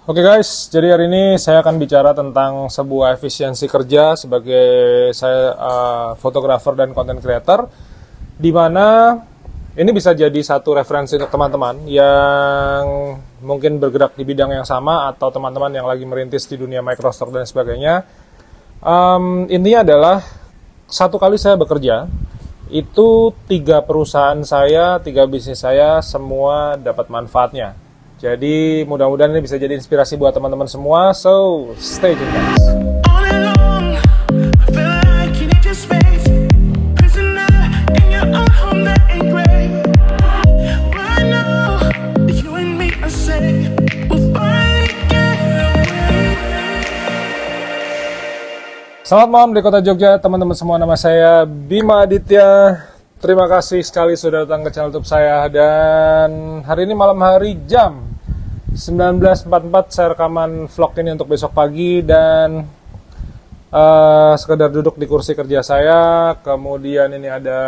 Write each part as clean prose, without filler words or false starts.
Oke guys, jadi hari ini saya akan bicara tentang sebuah efisiensi kerja sebagai saya fotografer dan content creator, di mana ini bisa jadi satu referensi untuk teman-teman yang mungkin bergerak di bidang yang sama atau teman-teman yang lagi merintis di dunia Microsoft dan sebagainya. Intinya adalah satu kali saya bekerja, itu 3 perusahaan saya, 3 bisnis saya semua dapat manfaatnya. Jadi mudah-mudahan ini bisa jadi inspirasi buat teman-teman semua. So, stay tuned guys. Selamat malam di kota Jogja, teman-teman semua. Nama saya Bima Aditya. Terima kasih sekali sudah datang ke channel YouTube saya. Dan hari ini malam hari jam 19.44 saya rekaman vlog ini untuk besok pagi, dan sekedar duduk di kursi kerja saya. Kemudian ini ada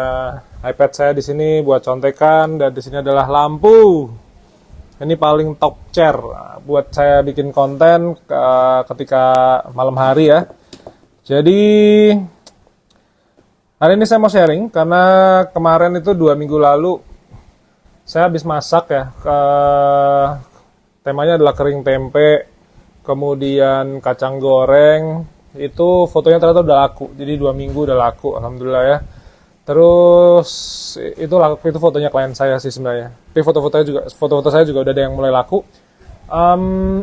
iPad saya di sini buat contekan, dan di sini adalah lampu. Ini paling top chair buat saya bikin konten ketika malam hari ya. Jadi hari ini saya mau sharing karena kemarin itu 2 minggu lalu saya habis masak ya. Temanya adalah kering tempe, kemudian kacang goreng. Itu fotonya ternyata udah laku, jadi 2 minggu udah laku, alhamdulillah ya. Terus itu fotonya klien saya sih sebenarnya. Tapi foto-foto saya juga udah ada yang mulai laku.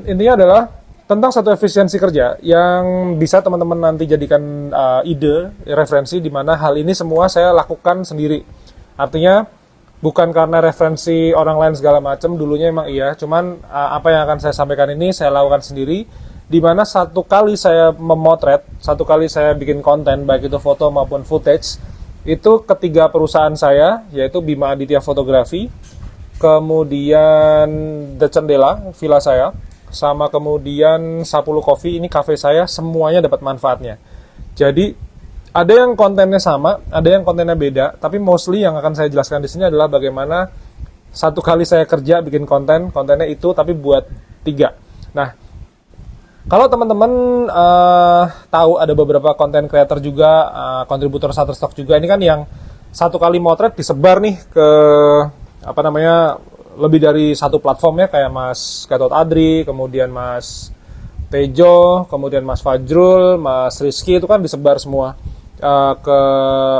Intinya adalah tentang satu efisiensi kerja yang bisa teman-teman nanti jadikan ide, referensi, di mana hal ini semua saya lakukan sendiri. Artinya bukan karena referensi orang lain segala macam, dulunya emang iya, cuman apa yang akan saya sampaikan ini saya lakukan sendiri, di mana satu kali saya memotret, satu kali saya bikin konten, baik itu foto maupun footage, itu ketiga perusahaan saya, yaitu Bima Aditya Fotografi, kemudian The Cendela, villa saya, sama kemudian 10 Coffee, ini cafe saya, semuanya dapat manfaatnya. Jadi ada yang kontennya sama, ada yang kontennya beda, tapi mostly yang akan saya jelaskan di sini adalah bagaimana satu kali saya kerja bikin kontennya itu tapi buat 3. Nah, kalau teman-teman tahu ada beberapa konten creator juga, kontributor Shutterstock juga, ini kan yang satu kali motret disebar nih ke lebih dari satu platformnya, kayak Mas Gatot Adri, kemudian Mas Tejo, kemudian Mas Fajrul, Mas Rizky, itu kan disebar semua. Ke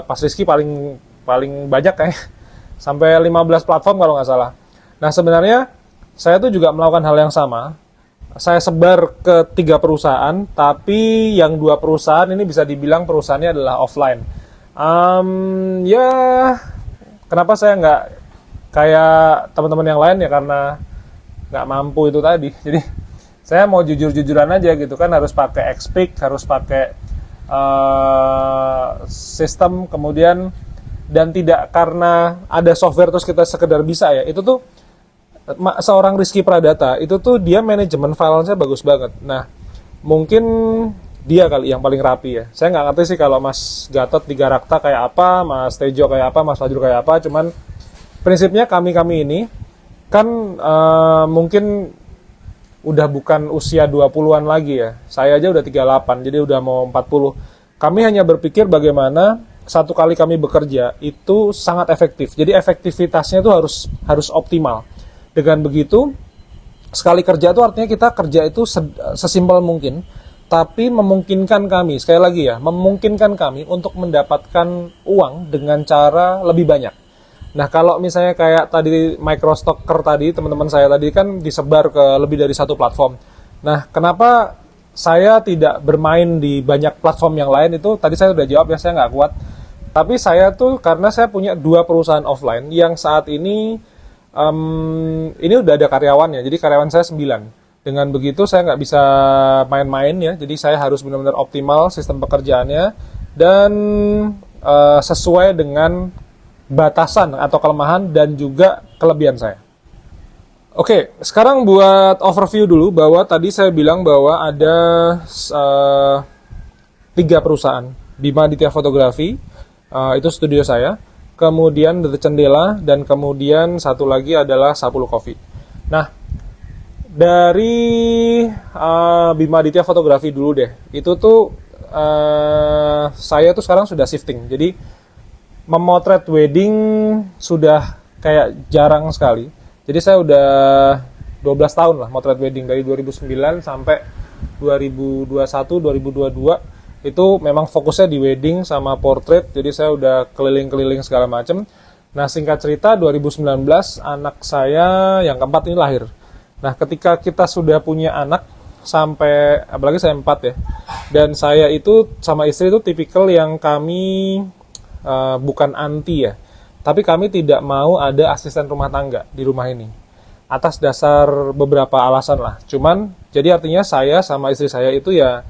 Pas Rizky paling banyak kayak sampai 15 platform kalau nggak salah. Nah, sebenarnya saya tuh juga melakukan hal yang sama. Saya sebar ke 3 perusahaan, tapi yang 2 perusahaan ini bisa dibilang perusahaannya adalah offline. Ya, kenapa saya nggak kayak teman-teman yang lain ya, karena nggak mampu itu tadi. Jadi saya mau jujur-jujuran aja gitu kan, harus pakai Xpeak, harus pakai sistem, kemudian, dan tidak karena ada software terus kita sekedar bisa ya. Itu tuh seorang Rizky Pradata itu tuh dia manajemen filenya bagus banget. Nah, mungkin dia kali yang paling rapi ya. Saya nggak ngerti sih kalau Mas Gatot di Garakta kayak apa, Mas Tejo kayak apa, Mas Fajrul kayak apa. Cuman prinsipnya kami ini kan mungkin udah bukan usia 20-an lagi ya. Saya aja udah 38, jadi udah mau 40. Kami hanya berpikir bagaimana satu kali kami bekerja itu sangat efektif. Jadi efektivitasnya itu harus optimal. Dengan begitu, sekali kerja itu artinya kita kerja itu sesimpel mungkin, tapi memungkinkan kami, sekali lagi ya, memungkinkan kami untuk mendapatkan uang dengan cara lebih banyak. Nah, kalau misalnya kayak tadi Microstocker tadi, teman-teman saya tadi kan disebar ke lebih dari 1 platform. Nah, kenapa saya tidak bermain di banyak platform yang lain, itu tadi saya udah jawab ya, saya nggak kuat. Tapi saya tuh, karena saya punya 2 perusahaan offline yang saat ini udah ada karyawannya, jadi karyawan saya 9. Dengan begitu saya nggak bisa main-main ya, jadi saya harus benar-benar optimal sistem pekerjaannya, dan sesuai dengan batasan atau kelemahan dan juga kelebihan saya. Oke, sekarang buat overview dulu, bahwa tadi saya bilang bahwa ada 3 perusahaan. Bima Aditya Fotografi, itu studio saya, kemudian The Cendela, dan kemudian satu lagi adalah 10 Coffee. Nah, Dari Bima Aditya Fotografi dulu deh. Itu tuh saya tuh sekarang sudah shifting. Jadi memotret wedding sudah kayak jarang sekali. Jadi saya udah 12 tahun lah motret wedding, dari 2009 sampai 2021, 2022 itu memang fokusnya di wedding sama portrait. Jadi saya udah keliling-keliling segala macam. Nah, singkat cerita 2019 anak saya yang keempat ini lahir. Nah, ketika kita sudah punya anak, sampai, apalagi saya 4 ya, dan saya itu sama istri itu tipikal yang kami bukan anti ya, tapi kami tidak mau ada asisten rumah tangga di rumah ini, atas dasar beberapa alasan lah. Cuman, jadi artinya saya sama istri saya itu ya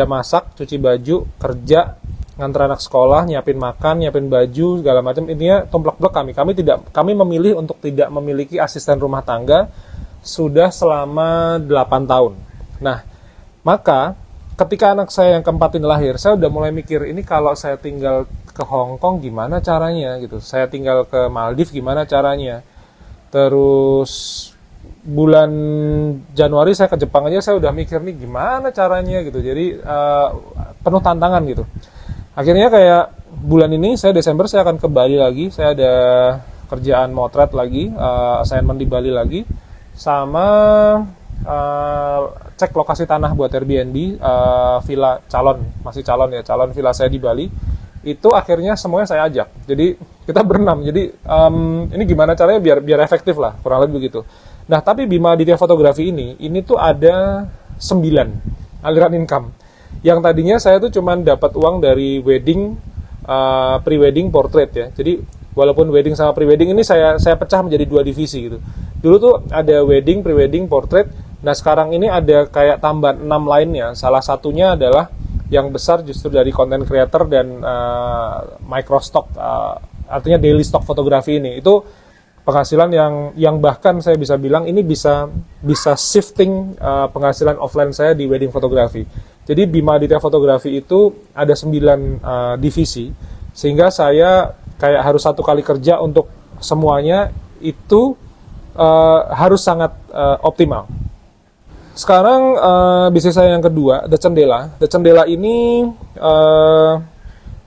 masak, cuci baju, kerja, nganter anak sekolah, nyiapin makan, nyiapin baju, segala macam. Intinya tumplek-blek kami memilih untuk tidak memiliki asisten rumah tangga sudah selama 8 tahun. Nah, maka ketika anak saya yang keempat ini lahir, saya udah mulai mikir, ini kalau saya tinggal ke Hong Kong gimana caranya gitu. Saya tinggal ke Maldives gimana caranya. Terus bulan Januari saya ke Jepang aja, saya udah mikir nih gimana caranya gitu. Jadi penuh tantangan gitu. Akhirnya kayak bulan ini saya Desember saya akan ke Bali lagi. Saya ada kerjaan motret lagi, assignment di Bali lagi, sama cek lokasi tanah buat Airbnb, villa calon villa saya di Bali. Itu akhirnya semuanya saya ajak. Jadi kita berenam. Jadi ini gimana caranya biar efektif lah, kurang lebih begitu. Nah, tapi Bima Aditya Fotografi ini tuh ada 9 aliran income. Yang tadinya saya tuh cuman dapat uang dari wedding, pre-wedding, portrait ya. Jadi walaupun wedding sama pre-wedding ini saya pecah menjadi 2 divisi gitu. Dulu tuh ada wedding, pre-wedding, portrait. Nah, sekarang ini ada kayak tambah 6 lainnya. Salah satunya adalah yang besar justru dari content creator dan micro stock, artinya daily stock fotografi ini. Itu penghasilan yang bahkan saya bisa bilang ini bisa shifting penghasilan offline saya di wedding fotografi. Jadi Bima Aditya Fotografi itu ada 9 divisi, sehingga saya kayak harus 1 kali kerja untuk semuanya itu harus sangat optimal. Sekarang bisnis saya yang kedua, The Cendela. The Cendela ini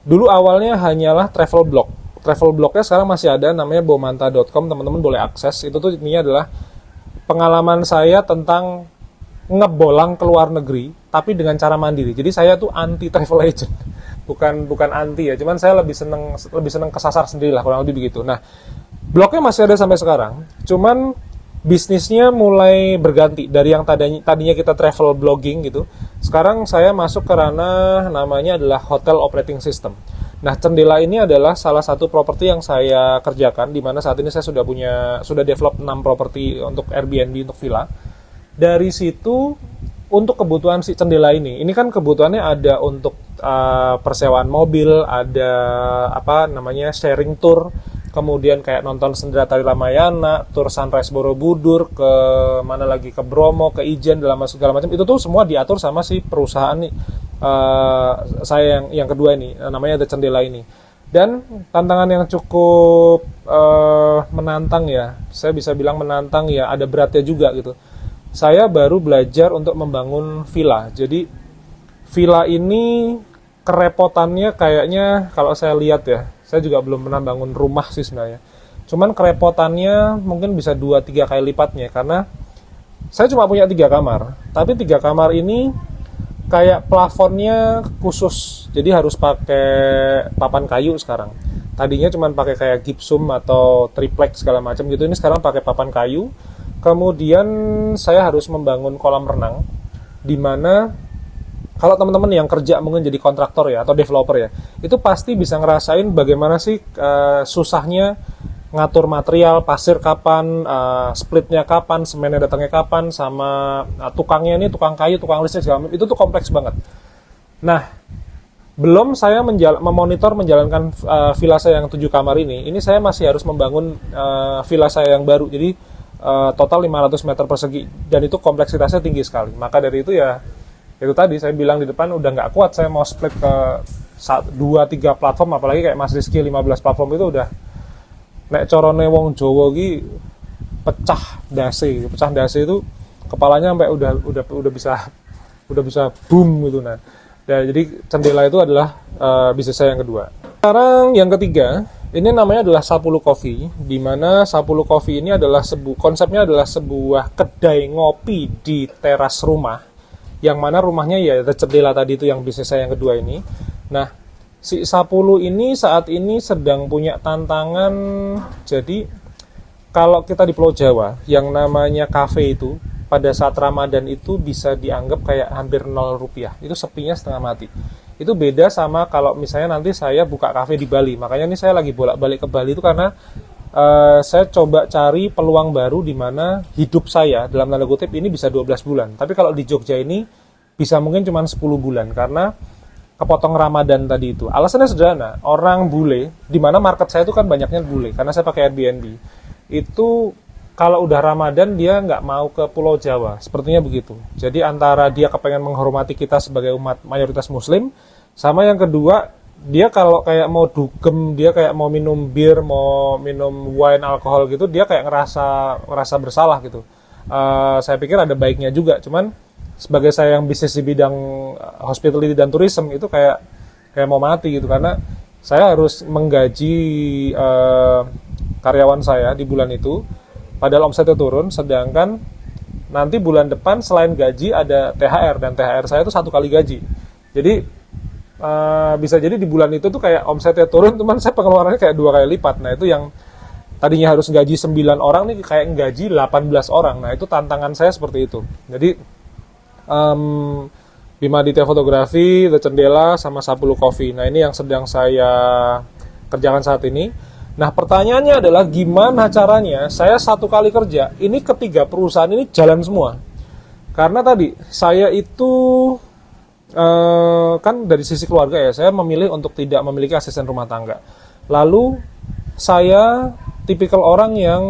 dulu awalnya hanyalah travel blog. Travel blognya sekarang masih ada, namanya bomanta.com, teman-teman boleh akses. Itu tuh ini adalah pengalaman saya tentang ngebolang ke luar negeri, tapi dengan cara mandiri. Jadi saya tuh anti travel agent, bukan anti ya, cuman saya lebih seneng kesasar sendiri lah, kurang lebih begitu. Nah, blognya masih ada sampai sekarang, cuman bisnisnya mulai berganti dari yang tadinya kita travel blogging gitu. Sekarang saya masuk ke ranah namanya adalah hotel operating system. Nah, Cendela ini adalah salah satu properti yang saya kerjakan, di mana saat ini saya sudah develop 6 properti untuk Airbnb, untuk villa. Dari situ untuk kebutuhan si Cendela ini kan kebutuhannya ada untuk persewaan mobil, ada sharing tour, kemudian kayak nonton Sendera Tari Ramayana, tour Sunrise Borobudur, ke mana lagi, ke Bromo, ke Ijen, dalam segala macam. Itu tuh semua diatur sama si perusahaan nih. Saya yang kedua ini, namanya The Cendela ini. Dan tantangan yang cukup menantang ya, saya bisa bilang menantang ya, ada beratnya juga gitu. Saya baru belajar untuk membangun villa. Jadi villa ini kerepotannya kayaknya kalau saya lihat ya, saya juga belum pernah bangun rumah sih sebenarnya. Cuman kerepotannya mungkin bisa 2-3 kali lipatnya, karena saya cuma punya 3 kamar. Tapi 3 kamar ini kayak plafonnya khusus, jadi harus pakai papan kayu sekarang. Tadinya cuma pakai kayak gypsum atau triplek segala macam gitu. Ini sekarang pakai papan kayu. Kemudian saya harus membangun kolam renang, di mana kalau teman-teman yang kerja mungkin jadi kontraktor ya atau developer ya, itu pasti bisa ngerasain bagaimana sih susahnya ngatur material, pasir kapan, splitnya kapan, semennya datangnya kapan, sama tukangnya ini, tukang kayu, tukang listrik segala macam, itu tuh kompleks banget. Nah, belum saya memonitor menjalankan villa saya yang 7 kamar ini saya masih harus membangun villa saya yang baru. Jadi total 500 meter persegi, dan itu kompleksitasnya tinggi sekali. Maka dari itu ya, itu tadi saya bilang di depan udah nggak kuat saya mau split ke 2-3 platform, apalagi kayak Mas Rizky 15 platform itu udah nek corone wong Jawa ki pecah dase itu kepalanya sampai udah bisa boom gitu. Nah, jadi Cendela itu adalah bisnis saya yang kedua. Sekarang yang ketiga, ini namanya adalah Sapulu Coffee, di mana Sapulu Coffee ini adalah konsepnya adalah sebuah kedai ngopi di teras rumah, yang mana rumahnya ya Cendela tadi itu yang bisnis saya yang kedua ini. Nah, si Sapulu ini saat ini sedang punya tantangan. Jadi kalau kita di Pulau Jawa, yang namanya kafe itu pada saat Ramadan itu bisa dianggap kayak hampir 0 rupiah. Itu sepinya setengah mati. Itu beda sama kalau misalnya nanti saya buka kafe di Bali. Makanya ini saya lagi bolak-balik ke Bali itu karena saya coba cari peluang baru di mana hidup saya dalam tanda kutip ini bisa 12 bulan. Tapi kalau di Jogja ini bisa mungkin cuma 10 bulan karena kepotong Ramadan tadi itu. Alasannya sederhana, orang bule, di mana market saya itu kan banyaknya bule karena saya pakai Airbnb. Itu kalau udah Ramadan dia nggak mau ke Pulau Jawa, sepertinya begitu. Jadi antara dia kepengen menghormati kita sebagai umat mayoritas Muslim, sama yang kedua dia kalau kayak mau dugem, dia kayak mau minum bir, mau minum wine, alkohol gitu, dia kayak ngerasa bersalah gitu. Saya pikir ada baiknya juga, cuman sebagai saya yang bisnis di bidang hospitality dan tourism itu kayak mau mati gitu karena saya harus menggaji karyawan saya di bulan itu. Padahal omsetnya turun, sedangkan nanti bulan depan selain gaji ada THR, dan THR saya itu 1 kali gaji. Jadi bisa jadi di bulan itu tuh kayak omsetnya turun, cuman saya pengeluarannya kayak 2 kali lipat. Nah itu yang tadinya harus gaji 9 orang nih kayak gaji 18 orang. Nah itu tantangan saya seperti itu. Jadi Bima Aditya Fotografi, The Cendela, sama Sapulu Coffee. Nah ini yang sedang saya kerjakan saat ini. Nah pertanyaannya adalah gimana caranya saya 1 kali kerja ini ketiga perusahaan ini jalan semua. Karena tadi saya itu kan dari sisi keluarga ya, saya memilih untuk tidak memiliki asisten rumah tangga. Lalu saya tipikal orang yang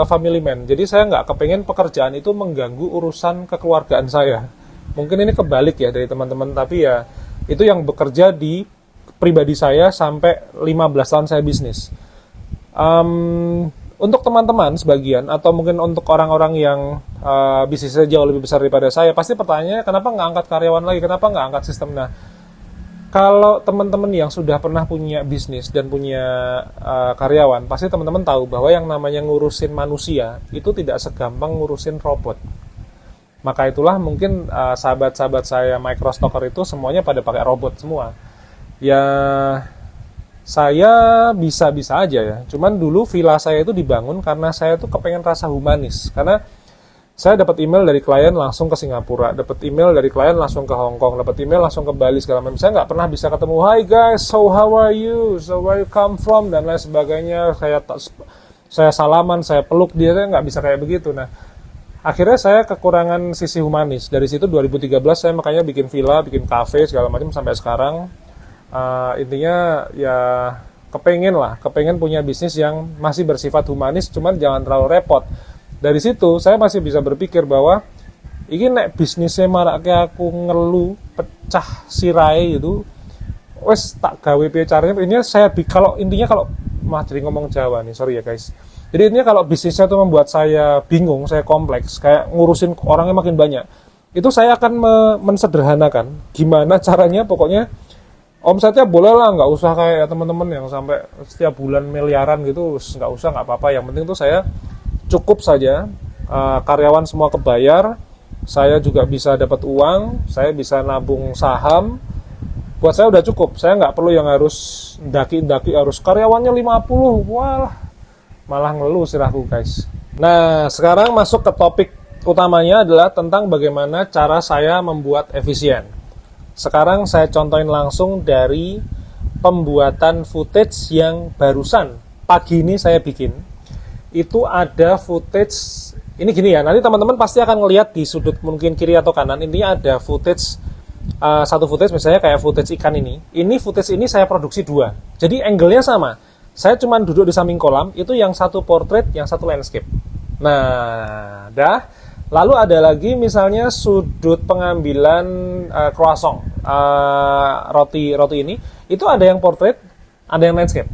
family man, jadi saya nggak kepengen pekerjaan itu mengganggu urusan kekeluargaan saya. Mungkin ini kebalik ya dari teman-teman, tapi ya itu yang bekerja di pribadi saya sampai 15 tahun saya bisnis. Untuk teman-teman sebagian atau mungkin untuk orang-orang yang bisnisnya jauh lebih besar daripada saya, pasti pertanyaannya kenapa nggak angkat karyawan lagi, kenapa nggak angkat sistem. Nah, kalau teman-teman yang sudah pernah punya bisnis dan punya karyawan, pasti teman-teman tahu bahwa yang namanya ngurusin manusia itu tidak segampang ngurusin robot. Maka itulah mungkin sahabat-sahabat saya microstocker itu semuanya pada pakai robot semua. Ya saya bisa-bisa aja ya. Cuman dulu villa saya itu dibangun karena saya tuh kepengen rasa humanis. Karena saya dapat email dari klien langsung ke Singapura, dapat email dari klien langsung ke Hong Kong, dapat email langsung ke Bali segala macam. Saya nggak pernah bisa ketemu, hi guys, so how are you, so where you come from, dan lain sebagainya. Saya salaman, saya peluk dia, saya nggak bisa kayak begitu. Nah, akhirnya saya kekurangan sisi humanis. Dari situ 2013 saya makanya bikin villa, bikin cafe segala macam sampai sekarang. Intinya ya kepengen punya bisnis yang masih bersifat humanis, cuman jangan terlalu repot. Dari situ saya masih bisa berpikir bahwa ini nek bisnisnya maraknya aku ngeluh pecah sirai gitu, wes tak gawe caranya. Ini saya kalau jadi ngomong Jawa nih, sorry ya guys. Jadi intinya kalau bisnisnya itu membuat saya bingung, saya kompleks, kayak ngurusin orangnya makin banyak, itu saya akan mensederhanakan gimana caranya. Pokoknya omsetnya boleh lah, nggak usah kayak teman-teman yang sampai setiap bulan miliaran gitu, nggak usah, nggak apa-apa. Yang penting tuh saya cukup saja, karyawan semua kebayar, saya juga bisa dapat uang, saya bisa nabung saham. Buat saya udah cukup, saya nggak perlu yang harus daki-daki harus karyawannya 50, wah malah ngeluh sirahku guys. Nah sekarang masuk ke topik utamanya adalah tentang bagaimana cara saya membuat efisien. Sekarang saya contohin langsung dari pembuatan footage yang barusan pagi ini saya bikin. Itu ada footage, ini gini ya, nanti teman-teman pasti akan ngelihat di sudut mungkin kiri atau kanan, ini ada footage, satu footage misalnya kayak footage ikan ini. Ini footage ini saya produksi 2, jadi angle-nya sama. Saya cuma duduk di samping kolam, itu yang satu portrait, yang satu landscape. Nah, dah. Lalu ada lagi misalnya sudut pengambilan croissant, roti ini, itu ada yang portrait, ada yang landscape.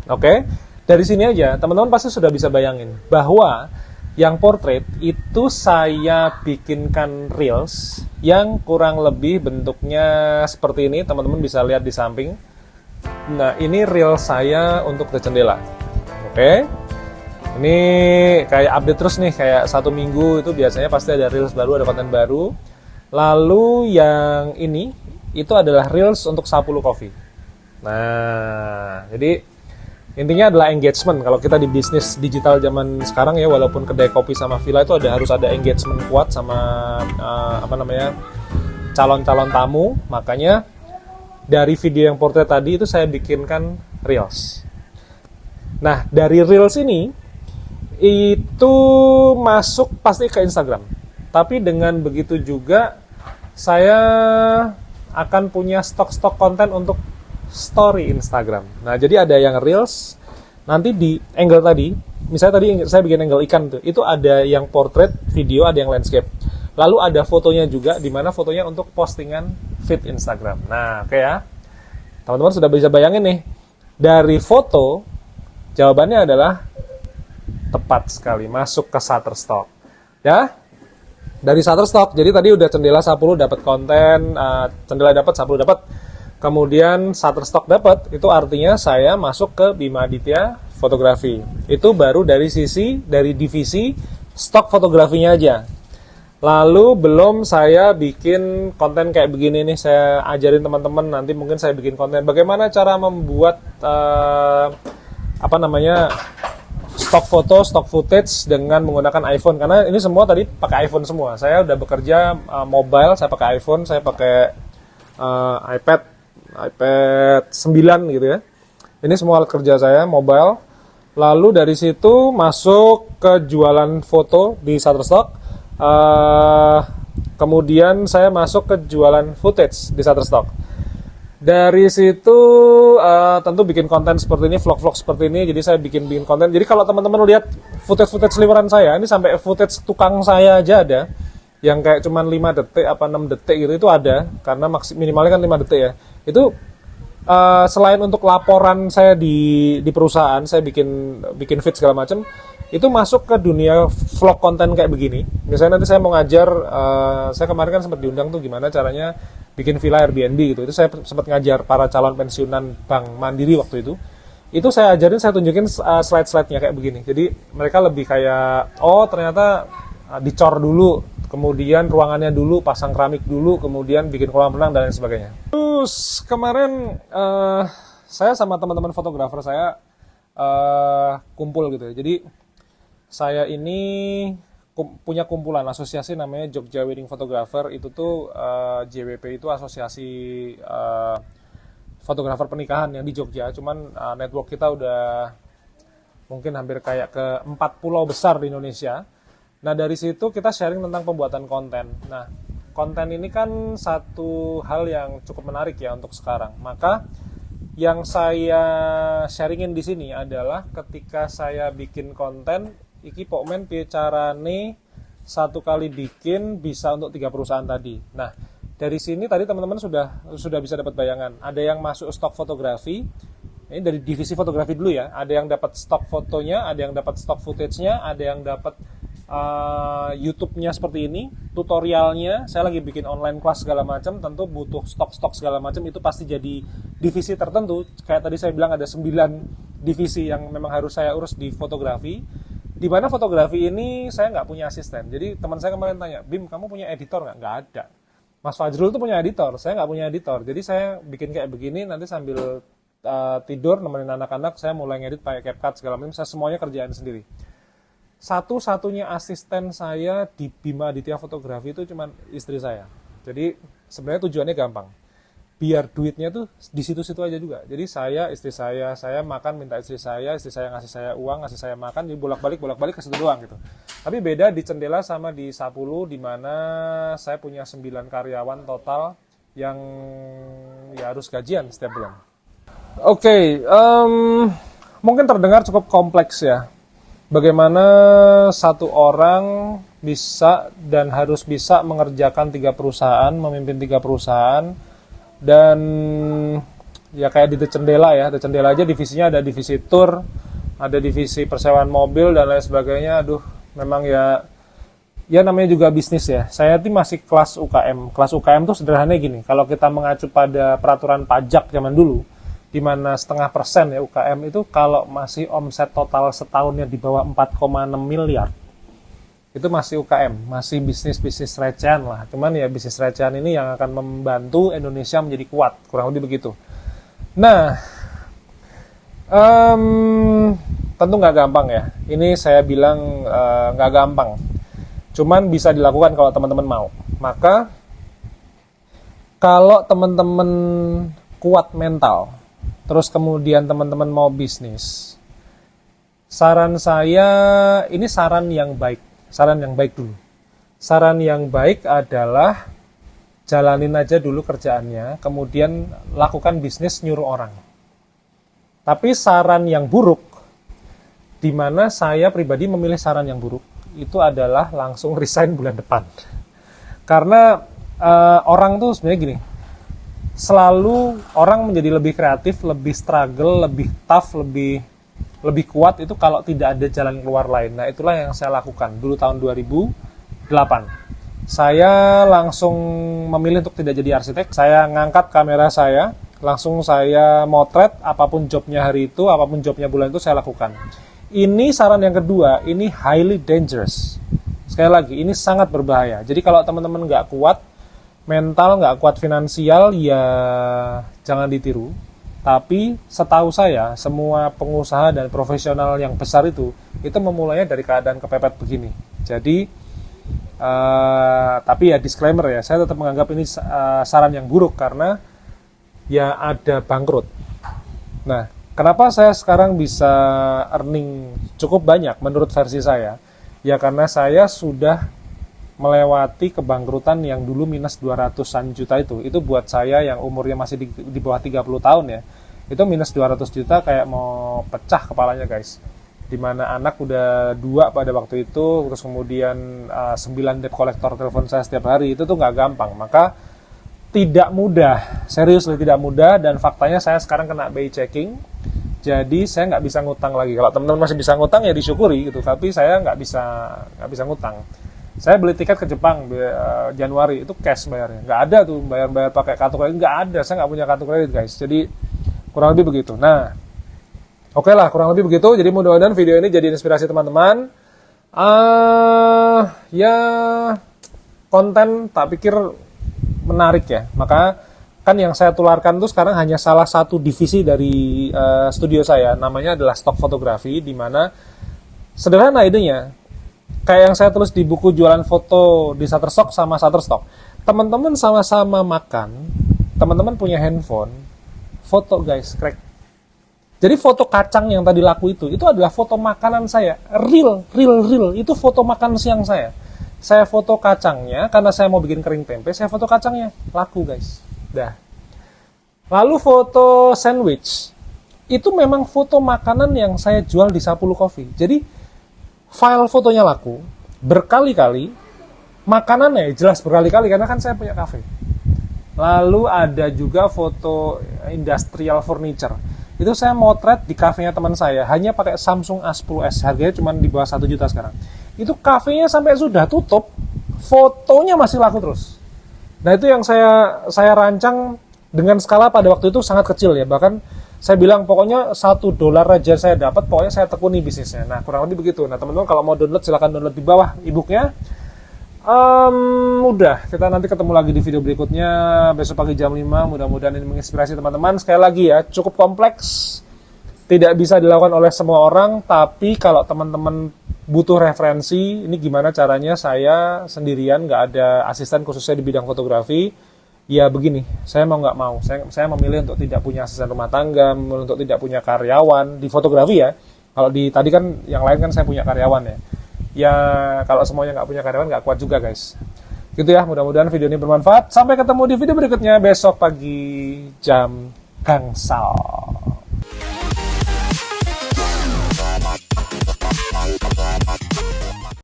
Oke, dari sini aja teman-teman pasti sudah bisa bayangin bahwa Yang portrait itu saya bikinkan reels yang kurang lebih bentuknya seperti ini, teman-teman bisa lihat di samping. Nah, ini reel saya untuk The Cendela. Oke. Ini kayak update terus nih, kayak 1 minggu itu biasanya pasti ada reels baru, ada konten baru. Lalu yang ini itu adalah reels untuk Sapulu Coffee. Nah, jadi intinya adalah engagement. Kalau kita di bisnis digital zaman sekarang ya, walaupun kedai kopi sama villa itu harus ada engagement kuat sama calon-calon tamu. Makanya dari video yang portrait tadi itu saya bikinkan reels. Nah, dari reels ini itu masuk pasti ke Instagram. Tapi dengan begitu juga saya akan punya stok-stok konten untuk story Instagram. Nah, jadi ada yang reels, nanti di angle tadi, misalnya tadi saya bikin angle ikan tuh, itu ada yang portrait video, ada yang landscape. Lalu ada fotonya juga, di mana fotonya untuk postingan feed Instagram. Nah, oke ya. Teman-teman sudah bisa bayangin nih, dari foto, jawabannya adalah tepat sekali, masuk ke Shutterstock. Ya, dari Shutterstock, jadi tadi udah Cendela 10 dapat konten, Cendela dapat 10 dapat, kemudian Shutterstock dapat, itu artinya saya masuk ke Bima Aditya Fotografi. Itu baru dari divisi stok fotografinya aja. Lalu belum saya bikin konten kayak begini nih, saya ajarin teman-teman, nanti mungkin saya bikin konten bagaimana cara membuat stok foto, stok footage dengan menggunakan iPhone, karena ini semua tadi pakai iPhone semua. Saya udah bekerja mobile, saya pakai iPhone, saya pakai iPad 9 gitu ya. Ini semua kerja saya mobile. Lalu dari situ masuk ke jualan foto di Shutterstock. Kemudian saya masuk ke jualan footage di Shutterstock. Dari situ tentu bikin konten seperti ini, vlog-vlog seperti ini. Jadi saya bikin konten. Jadi kalau teman-teman lihat footage seliweran saya, ini sampai footage tukang saya aja ada, yang kayak cuman 5 detik apa 6 detik gitu, itu ada, karena minimalnya kan 5 detik ya. Itu selain untuk laporan saya di perusahaan, saya bikin feed segala macam, itu masuk ke dunia vlog konten kayak begini. Misalnya nanti saya mau ngajar, saya kemarin kan sempat diundang tuh gimana caranya bikin villa Airbnb gitu. Itu saya sempat ngajar para calon pensiunan Bank Mandiri waktu itu. Itu saya ajarin, saya tunjukin slide-slide-nya kayak begini. Jadi mereka lebih kayak, oh ternyata dicor dulu, kemudian ruangannya dulu, pasang keramik dulu, kemudian bikin kolam renang dan lain sebagainya. Terus kemarin saya sama teman-teman fotografer saya kumpul gitu ya. Jadi saya ini punya kumpulan asosiasi namanya Jogja Wedding Photographer. Itu tuh JWP itu asosiasi fotografer pernikahan yang di Jogja. Cuman network kita udah mungkin hampir kayak ke 4 pulau besar di Indonesia. Nah, dari situ kita sharing tentang pembuatan konten. Nah, konten ini kan satu hal yang cukup menarik ya untuk sekarang. Maka yang saya sharingin di sini adalah ketika saya bikin konten, iki pokmen carane satu kali bikin bisa untuk 3 perusahaan tadi. Nah, dari sini tadi teman-teman sudah bisa dapat bayangan. Ada yang masuk stok fotografi. Ini dari divisi fotografi dulu ya. Ada yang dapat stok fotonya, ada yang dapat stok footage-nya, ada yang dapat YouTube-nya seperti ini, tutorialnya. Saya lagi bikin online kelas segala macam, tentu butuh stok-stok segala macam, itu pasti jadi divisi tertentu. Kayak tadi saya bilang ada 9 divisi yang memang harus saya urus di fotografi. Di mana fotografi ini saya nggak punya asisten. Jadi teman saya kemarin tanya, Bim, kamu punya editor nggak? Nggak ada. Mas Fajrul tuh punya editor, saya nggak punya editor. Jadi saya bikin kayak begini, nanti sambil tidur nemenin anak-anak, saya mulai ngedit pakai CapCut segala macam. Saya semuanya kerjaan sendiri. Satu-satunya asisten saya di Bima Aditya Fotografi itu cuma istri saya. Jadi sebenarnya tujuannya gampang. Biar duitnya tuh di situ-situ aja juga. Jadi istri saya makan minta istri saya ngasih saya uang, ngasih saya makan, jadi bolak-balik ke situ doang gitu. Tapi beda di Cendela sama di Sapulu, di mana saya punya 9 karyawan total yang ya harus gajian setiap bulan. Oke, mungkin terdengar cukup kompleks ya. Bagaimana satu orang bisa dan harus bisa mengerjakan 3 perusahaan, memimpin 3 perusahaan. Dan ya kayak di The Cendela ya, The Cendela aja divisinya ada divisi tour, ada divisi persewaan mobil dan lain sebagainya. Aduh, memang ya namanya juga bisnis ya. Saya tuh masih kelas UKM. Kelas UKM tuh sederhananya gini, kalau kita mengacu pada peraturan pajak zaman dulu, di mana 0,5% ya UKM itu kalau masih omset total setahunnya di bawah 4,6 miliar, itu masih UKM, masih bisnis-bisnis recehan lah. Cuman ya bisnis recehan ini yang akan membantu Indonesia menjadi kuat, kurang lebih begitu. Nah, tentu nggak gampang ya. Ini saya bilang nggak gampang. Cuman bisa dilakukan kalau teman-teman mau. Maka kalau teman-teman kuat mental, terus kemudian teman-teman mau bisnis, saran saya, ini saran yang baik. Saran yang baik dulu. Saran yang baik adalah jalanin aja dulu kerjaannya, kemudian lakukan bisnis nyuruh orang. Tapi saran yang buruk, di mana saya pribadi memilih saran yang buruk, itu adalah langsung resign bulan depan. Karena orang tuh sebenarnya gini, selalu orang menjadi lebih kreatif, lebih struggle, lebih tough, lebih kuat itu kalau tidak ada jalan keluar lain. Nah, itulah yang saya lakukan dulu tahun 2008. Saya langsung memilih untuk tidak jadi arsitek. Saya ngangkat kamera saya, langsung saya motret apapun jobnya hari itu, apapun jobnya bulan itu saya lakukan. Ini saran yang kedua, ini highly dangerous. Sekali lagi, ini sangat berbahaya. Jadi kalau teman-teman nggak kuat mental, nggak kuat finansial, ya jangan ditiru. Tapi setahu saya, semua pengusaha dan profesional yang besar itu memulainya dari keadaan kepepet begini. Jadi, tapi ya disclaimer ya, saya tetap menganggap ini saran yang buruk karena ya ada bangkrut. Nah, kenapa saya sekarang bisa earning cukup banyak menurut versi saya? Ya karena saya sudah melewati kebangkrutan yang dulu minus 200-an juta itu. Itu buat saya yang umurnya masih di bawah 30 tahun ya. Itu minus 200 juta kayak mau pecah kepalanya guys. Dimana anak udah 2 pada waktu itu, terus kemudian 9 debt collector telepon saya setiap hari. Itu tuh nggak gampang. Maka tidak mudah, serius tidak mudah, dan faktanya saya sekarang kena BI checking, jadi saya nggak bisa ngutang lagi. Kalau teman-teman masih bisa ngutang ya disyukuri gitu, tapi saya nggak bisa ngutang. Saya beli tiket ke Jepang Januari itu cash bayarnya, nggak ada tuh bayar pakai kartu kredit, nggak ada, saya nggak punya kartu kredit guys. Jadi kurang lebih begitu. Nah, oke lah, kurang lebih begitu. Jadi mudah-mudahan video ini jadi inspirasi teman-teman. Ya konten tak pikir menarik ya, maka kan yang saya tularkan itu sekarang hanya salah satu divisi dari studio saya, namanya adalah stock fotografi, di mana sederhana idenya, kayak yang saya tulis di buku jualan foto di Shutterstock sama Shutterstock. Teman-teman sama-sama makan, teman-teman punya handphone, foto guys, crack. Jadi foto kacang yang tadi laku itu adalah foto makanan saya, real, itu foto makan siang saya. Saya foto kacangnya, karena saya mau bikin kering tempe, saya foto kacangnya, laku guys. Dah. Lalu foto sandwich, itu memang foto makanan yang saya jual di Sapulu Coffee. Jadi, file fotonya laku, berkali-kali, makanannya jelas berkali-kali, karena kan saya punya cafe. Lalu ada juga foto industrial furniture. Itu saya motret di kafenya teman saya, hanya pakai Samsung A10s, harganya cuma di bawah 1 juta sekarang. Itu kafenya sampai sudah tutup, fotonya masih laku terus. Nah itu yang saya rancang dengan skala pada waktu itu sangat kecil ya, bahkan saya bilang pokoknya $1 aja saya dapat, pokoknya saya tekuni bisnisnya. Nah kurang lebih begitu. Nah teman-teman kalau mau download silahkan download di bawah e-booknya. Udah, kita nanti ketemu lagi di video berikutnya besok pagi jam 5. Mudah-mudahan ini menginspirasi teman-teman. Sekali lagi ya, cukup kompleks, tidak bisa dilakukan oleh semua orang, tapi kalau teman-teman butuh referensi, ini gimana caranya saya sendirian, nggak ada asisten khususnya di bidang fotografi, ya begini, saya mau nggak mau, saya memilih untuk tidak punya asisten rumah tangga, untuk tidak punya karyawan di fotografi ya. Kalau di tadi kan yang lain kan saya punya karyawan ya. Ya kalau semuanya nggak punya karyawan nggak kuat juga guys. Gitu ya, mudah-mudahan video ini bermanfaat. Sampai ketemu di video berikutnya besok pagi jam gangsal.